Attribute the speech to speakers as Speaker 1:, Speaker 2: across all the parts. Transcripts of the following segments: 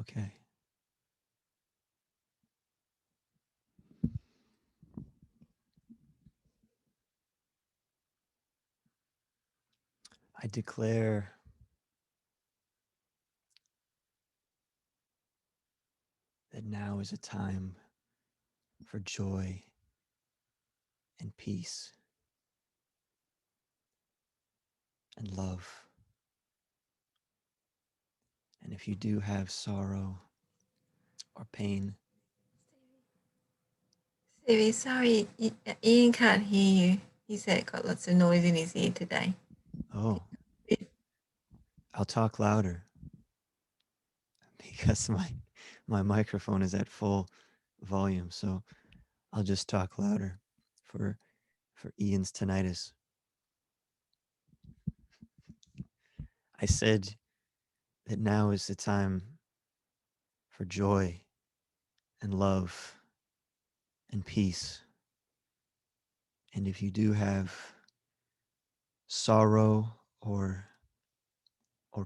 Speaker 1: Okay. I declare that now is a time for joy and peace and love. And if you do have sorrow or pain,
Speaker 2: Stevie, sorry, Ian can't hear you. He said got lots of noise in his ear today.
Speaker 1: oh, I'll talk louder because my microphone is at full volume. So I'll just talk louder for Ian's tinnitus. I said that now is the time for joy and love and peace. And if you do have sorrow or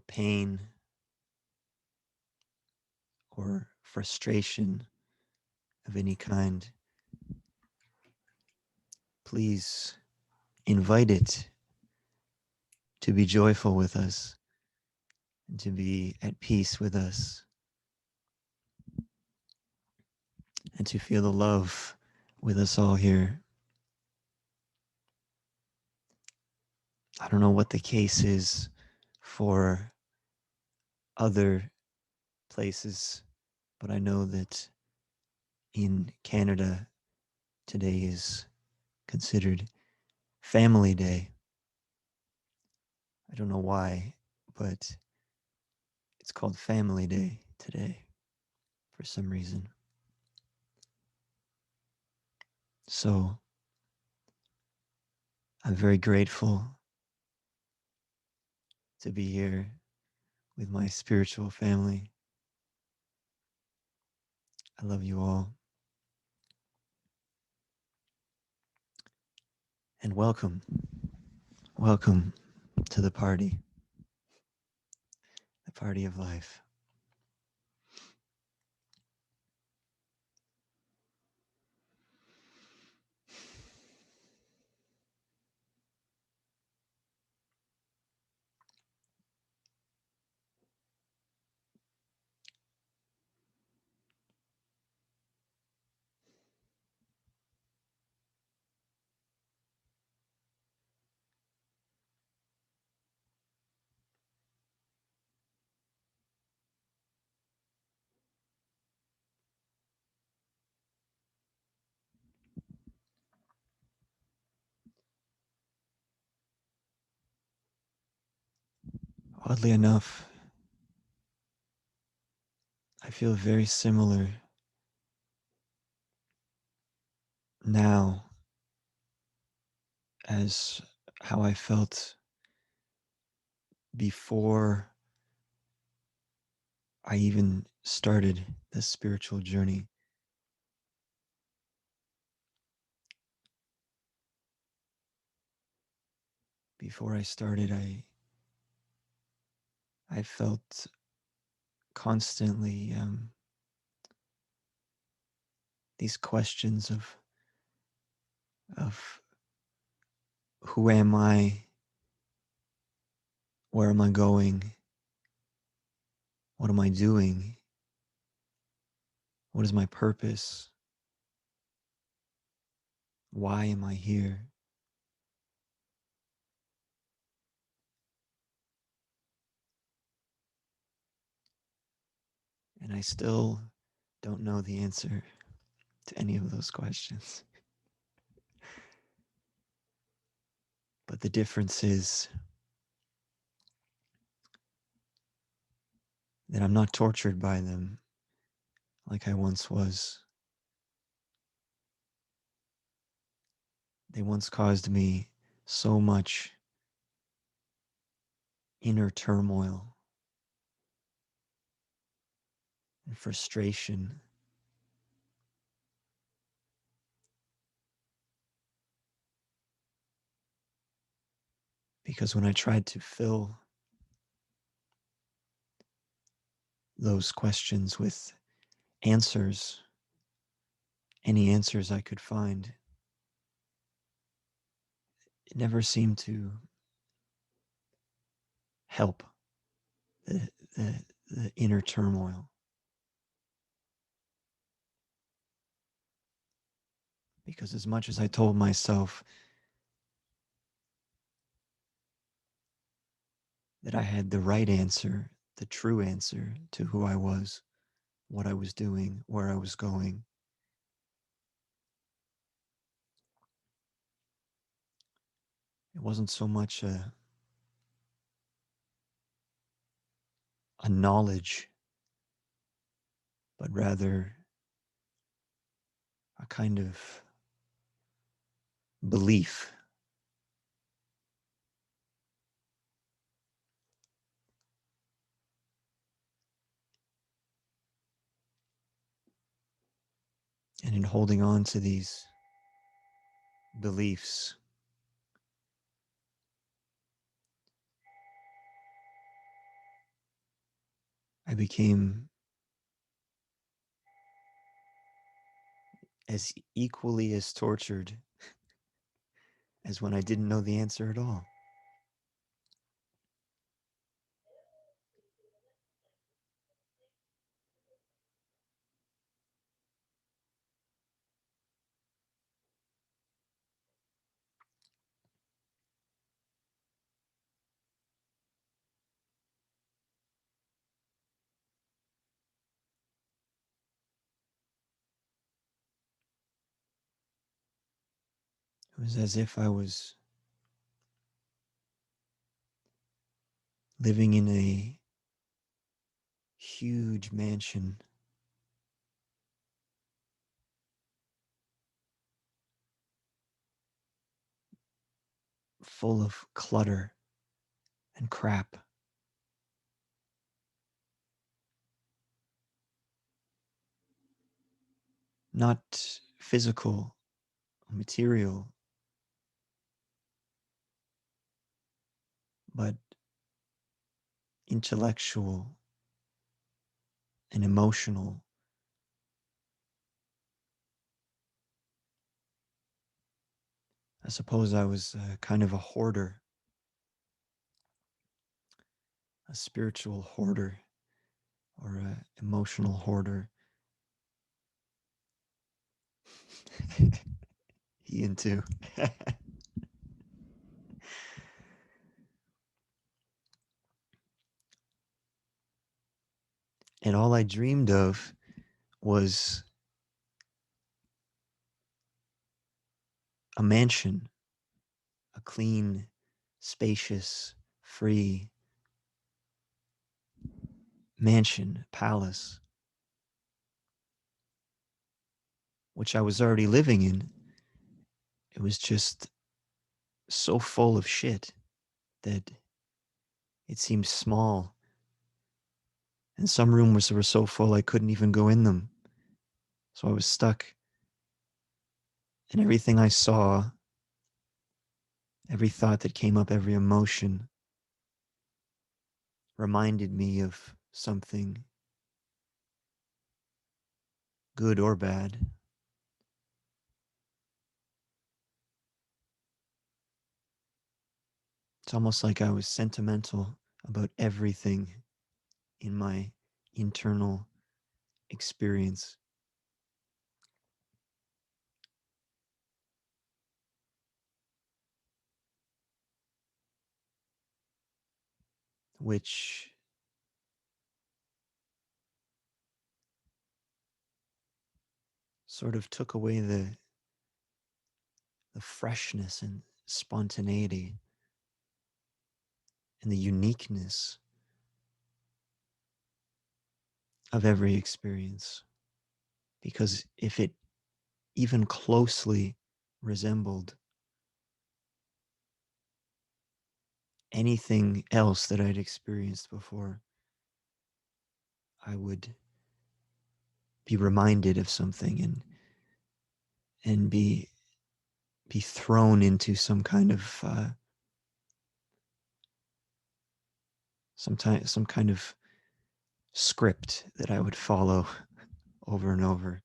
Speaker 1: pain or frustration of any kind, please invite it to be joyful with us and to be at peace with us and to feel the love with us all here. I don't know what the case is for other places, but I know that in Canada, today is considered Family Day. I don't know why, but it's called Family Day today for some reason. So I'm very grateful to be here with my spiritual family. I love you all. And welcome, welcome to the party of life. Oddly enough, I feel very similar now as how I felt before I even started this spiritual journey. Before I started, I felt constantly these questions of who am I, where am I going, what am I doing, what is my purpose, why am I here? And I still don't know the answer to any of those questions. But the difference is that I'm not tortured by them like I once was. They once caused me so much inner turmoil and frustration. Because when I tried to fill those questions with answers, any answers I could find. It never seemed to help the, the inner turmoil. Because as much as I told myself that I had the right answer, the true answer to who I was, what I was doing, where I was going, it wasn't so much a knowledge, but rather a kind of belief. And in holding on to these beliefs, I became as equally as tortured as when I didn't know the answer at all. It was as if I was living in a huge mansion full of clutter and crap. Not physical, material, but intellectual and emotional. I suppose I was kind of a hoarder, a spiritual hoarder, or an emotional hoarder. Ian, too. And all I dreamed of was a mansion, a clean, spacious, free mansion, palace, which I was already living in. It was just so full of shit that it seemed small. And some rooms were so full I couldn't even go in them. So I was stuck. And everything I saw, every thought that came up, every emotion reminded me of something good or bad. It's almost like I was sentimental about everything in my internal experience, which sort of took away the freshness and spontaneity and the uniqueness of every experience. Because if it even closely resembled anything else that I'd experienced before, I would be reminded of something and be thrown into some kind of script that I would follow over and over.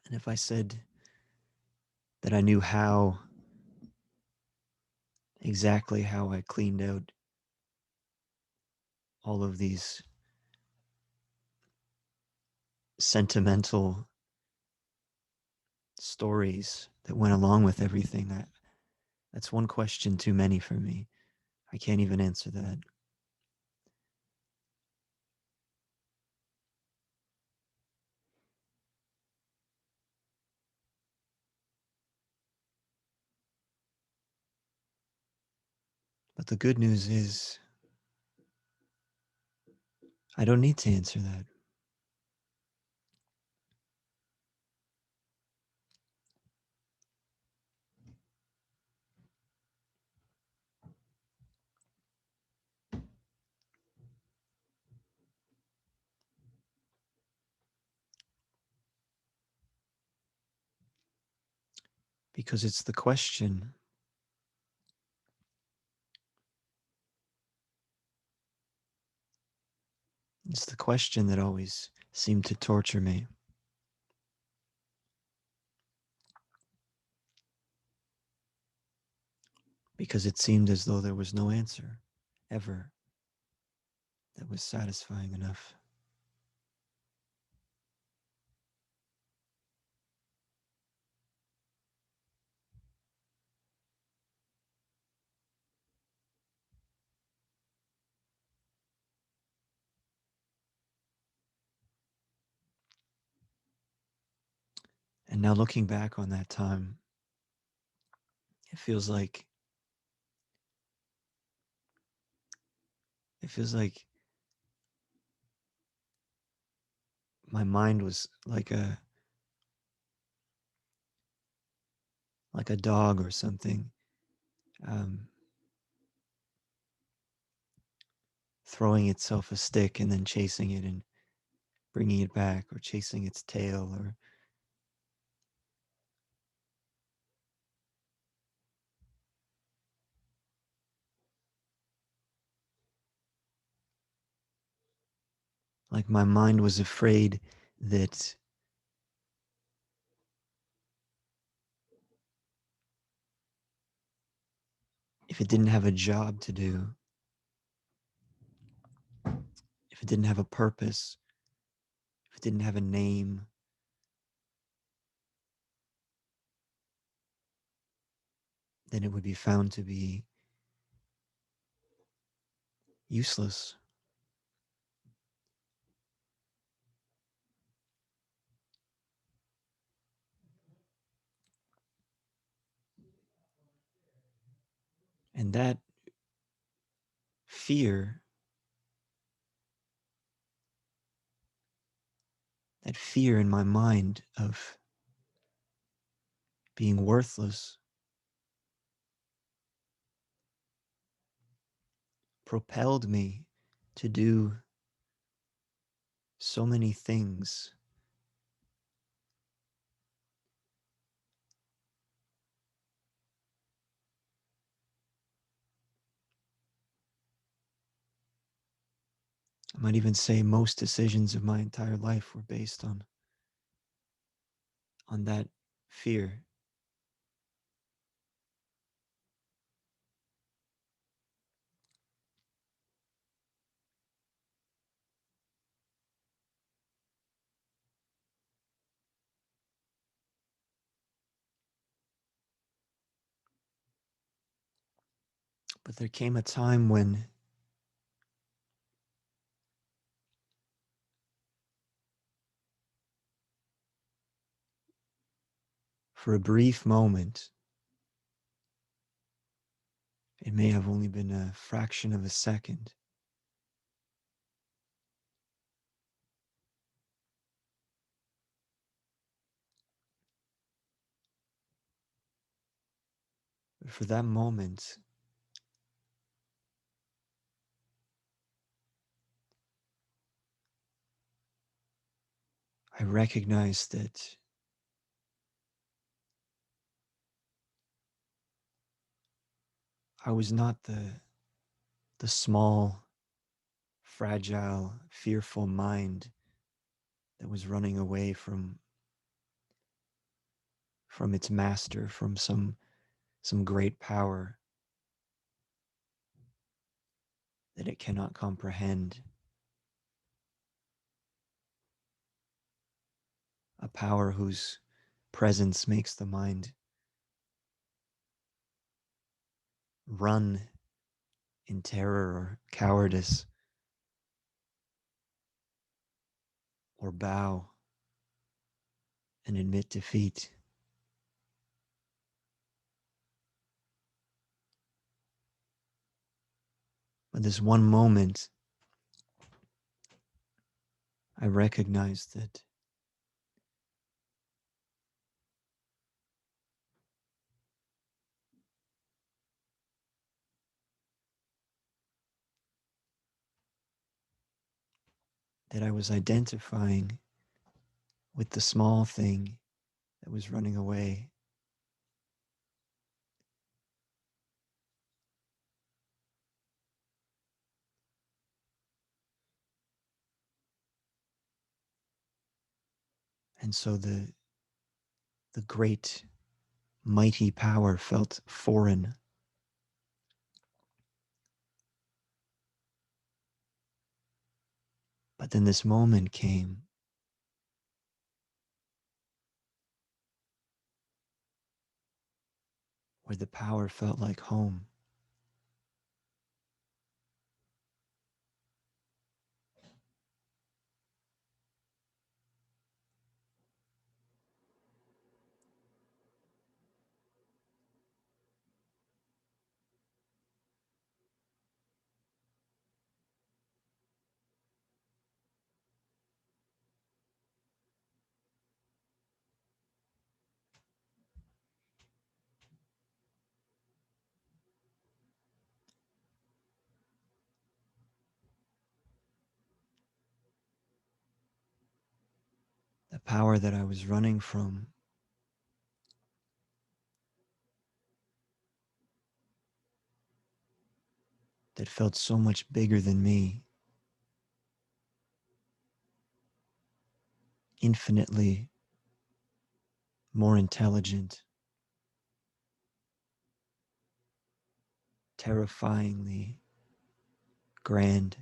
Speaker 1: And if I said that I knew how, exactly how I cleaned out all of these sentimental stories that went along with everything, that's one question too many for me. I can't even answer that. But the good news is, I don't need to answer that because it's the question. It's the question that always seemed to torture me because it seemed as though there was no answer ever that was satisfying enough. And now looking back on that time, it feels like it feels like my mind was like a dog or something, um, throwing itself a stick and then chasing it and bringing it back, or chasing its tail, or like my mind was afraid that if it didn't have a job to do, if it didn't have a purpose, if it didn't have a name, then it would be found to be useless. And fear, that fear in my mind of being worthless, propelled me to do so many things. I might even say most decisions of my entire life were based on that fear. But there came a time when, for a brief moment, it may have only been a fraction of a second, but for that moment, I recognized that I was not the small, fragile, fearful mind that was running away from its master, from some great power that it cannot comprehend, a power whose presence makes the mind run in terror or cowardice or bow and admit defeat. But this one moment, I recognized that I was identifying with the small thing that was running away. And so the great, mighty power felt foreign. But then this moment came where the power felt like home. The power that I was running from that felt so much bigger than me, infinitely more intelligent, terrifyingly grand.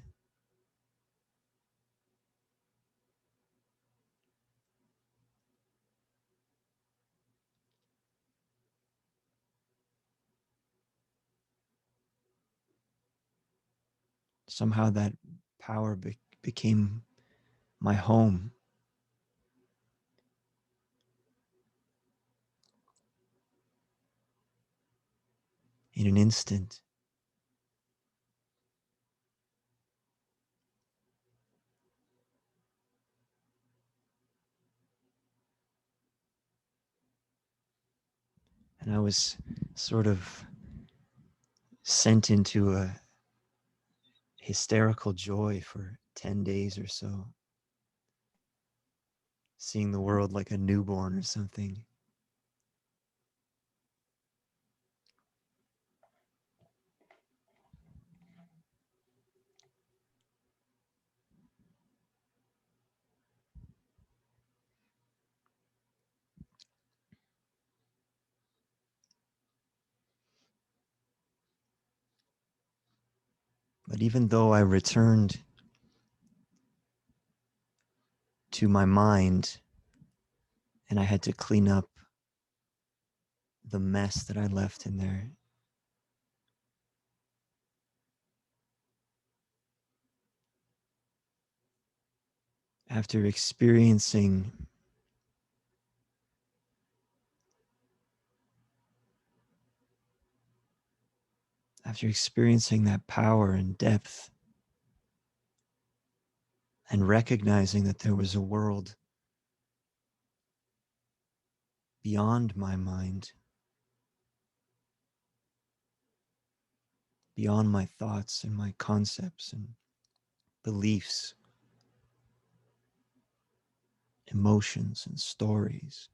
Speaker 1: Somehow that power became my home in an instant. And I was sort of sent into a hysterical joy for 10 days or so, seeing the world like a newborn or something. But even though I returned to my mind and I had to clean up the mess that I left in there, after experiencing that power and depth and recognizing that there was a world beyond my mind, beyond my thoughts and my concepts and beliefs emotions and stories.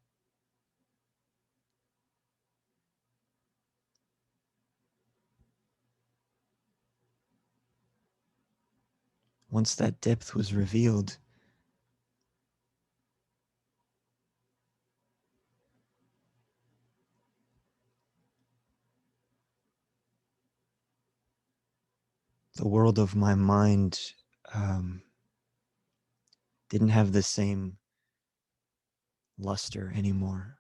Speaker 1: Once that depth was revealed, the world of my mind um, didn't have the same luster anymore.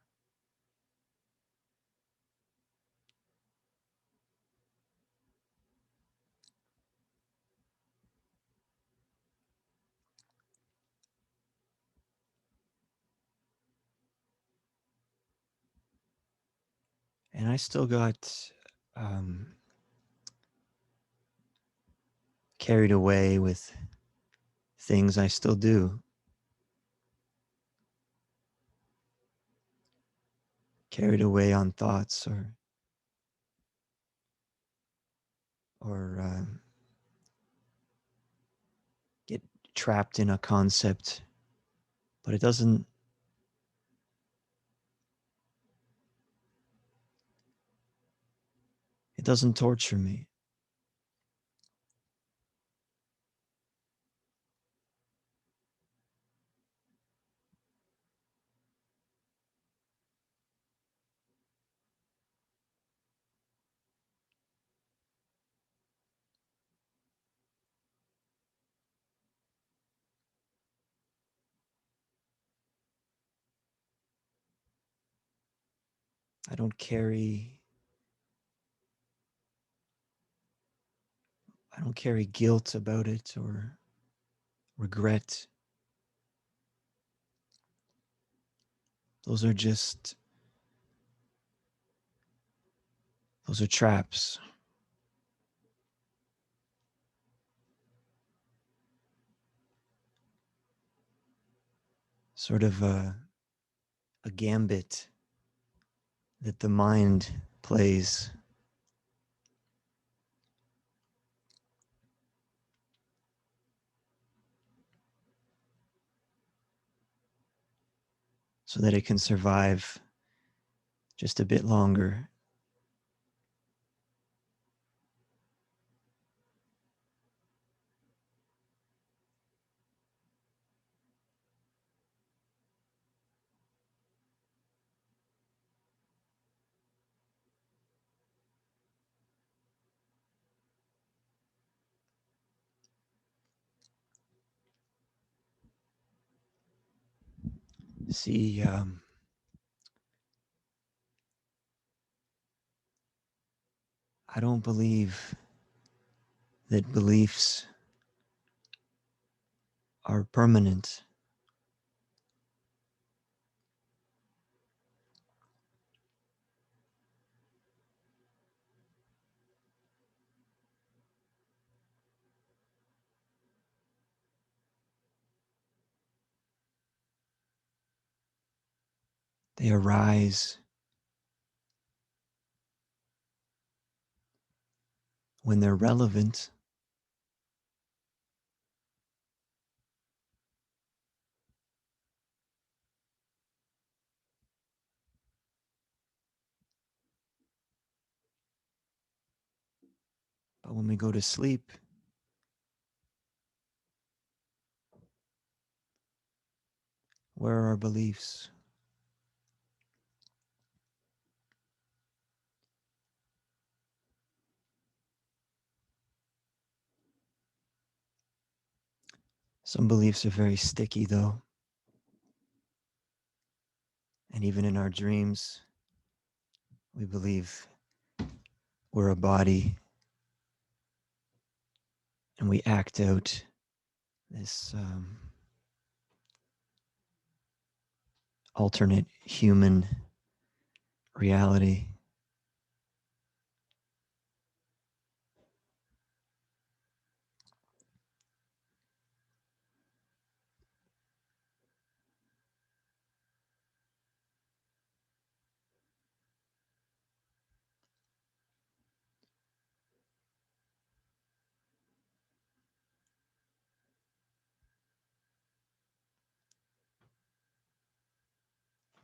Speaker 1: And I still got um, carried away with things I still do, carried away on thoughts or get trapped in a concept, but it doesn't torture me. I don't carry I don't carry guilt about it or regret. Those are just those are traps, sort of a gambit that the mind plays so that it can survive just a bit longer. See, I don't believe that beliefs are permanent, they arise when they're relevant, but when we go to sleep, where are our beliefs? Some beliefs are very sticky, though, and even in our dreams, we believe we're a body and we act out this alternate human reality.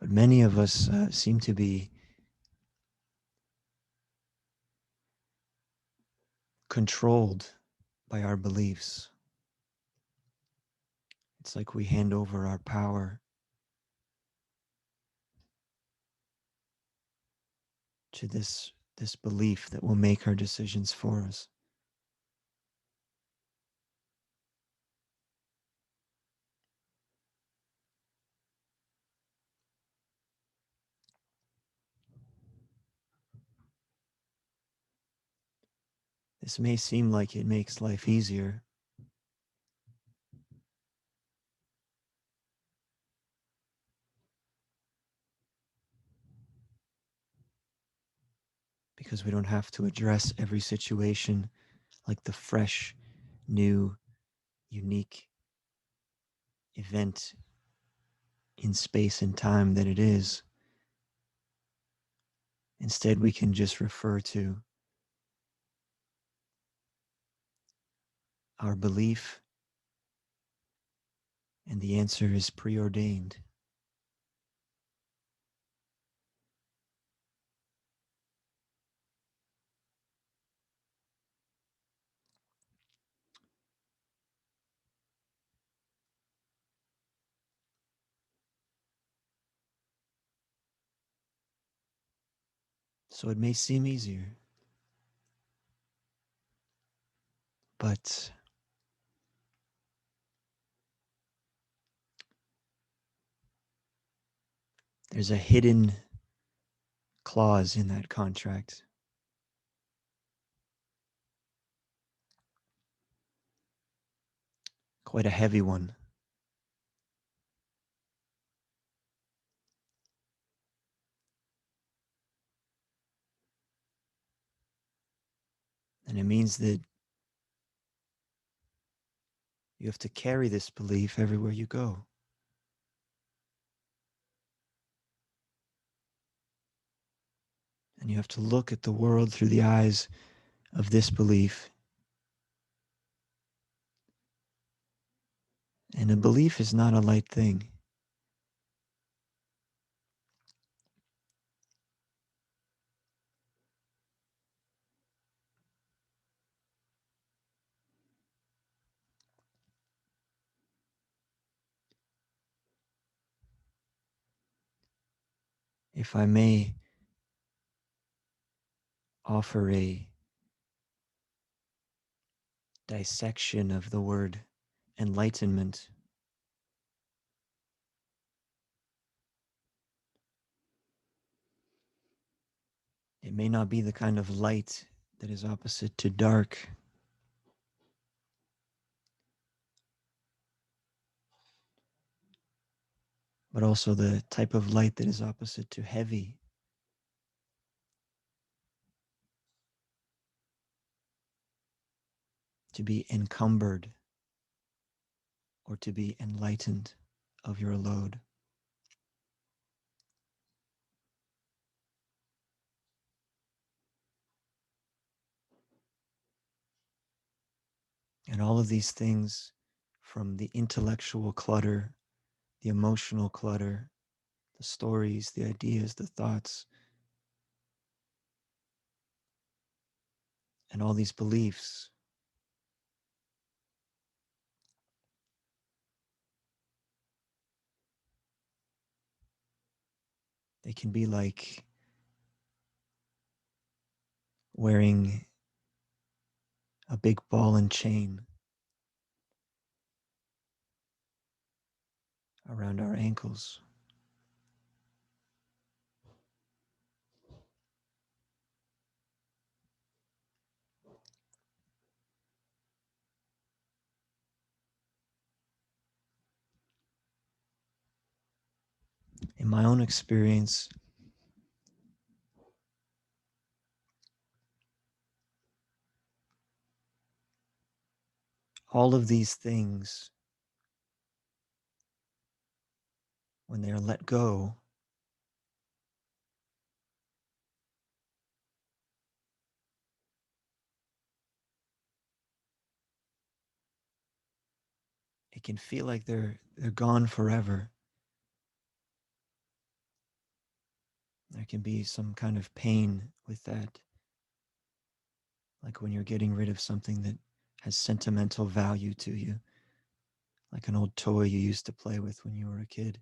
Speaker 1: But many of us seem to be controlled by our beliefs. It's like we hand over our power to this belief that will make our decisions for us. This may seem like it makes life easier, because we don't have to address every situation like the fresh, new, unique event in space and time that it is. Instead, we can just refer to our belief, and the answer is preordained. So it may seem easier, but there's a hidden clause in that contract, quite a heavy one. And it means that you have to carry this belief everywhere you go. And you have to look at the world through the eyes of this belief. And a belief is not a light thing. If I may offer a dissection of the word enlightenment, it may not be the kind of light that is opposite to dark, but also the type of light that is opposite to heavy, to be encumbered or to be enlightened of your load. And all of these things, from the intellectual clutter, the emotional clutter, the stories, the ideas, the thoughts, and all these beliefs, they can be like wearing a big ball and chain around our ankles. In my own experience, all of these things, when they are let go, it can feel like they're gone forever. There can be some kind of pain with that, like when you're getting rid of something that has sentimental value to you, like an old toy you used to play with when you were a kid.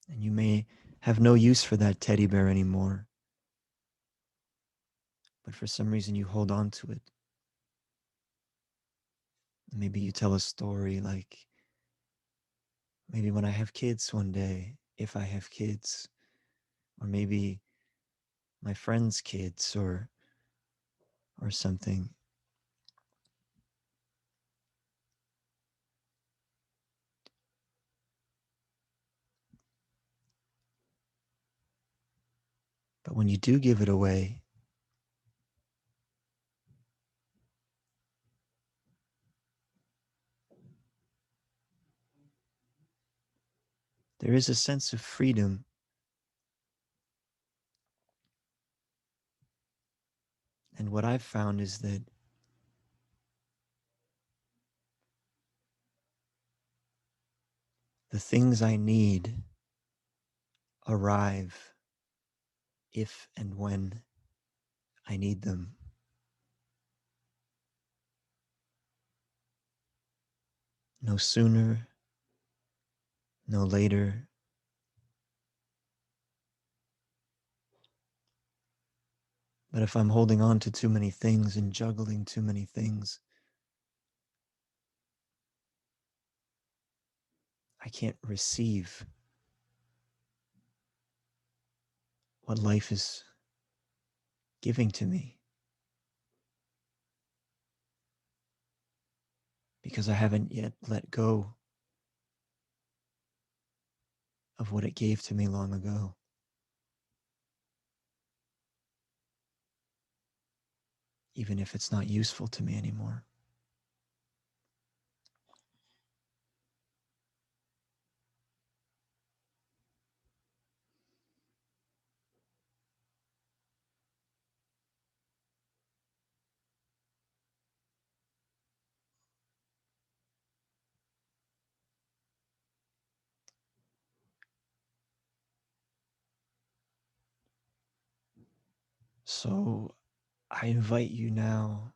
Speaker 1: And you may have no use for that teddy bear anymore, but for some reason you hold on to it. Maybe you tell a story like, maybe when I have kids one day, if I have kids, or maybe my friends' kids, or something. But when you do give it away, there is a sense of freedom. And what I've found is that the things I need arrive if and when I need them. No sooner, no later. But if I'm holding on to too many things and juggling too many things, I can't receive what life is giving to me because I haven't yet let go of what it gave to me long ago, even if it's not useful to me anymore. So I invite you now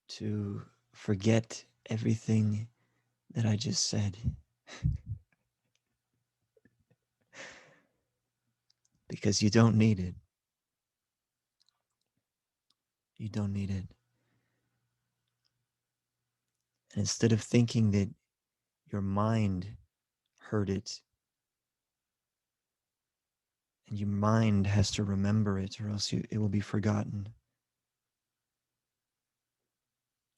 Speaker 1: to forget everything that I just said because you don't need it. You don't need it. And instead of thinking that your mind heard it and your mind has to remember it or else it will be forgotten,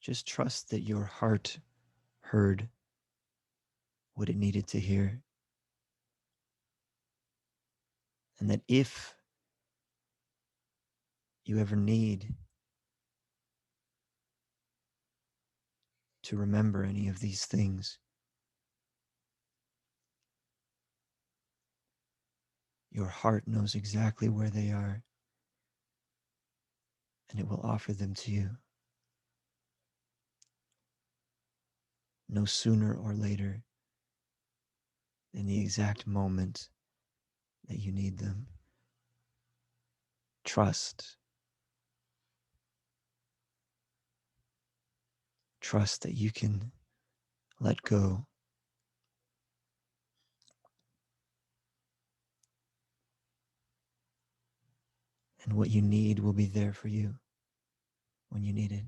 Speaker 1: just trust that your heart heard what it needed to hear. And that if you ever need to remember any of these things, your heart knows exactly where they are and it will offer them to you no sooner or later than the exact moment that you need them. Trust. Trust that you can let go and what you need will be there for you when you need it.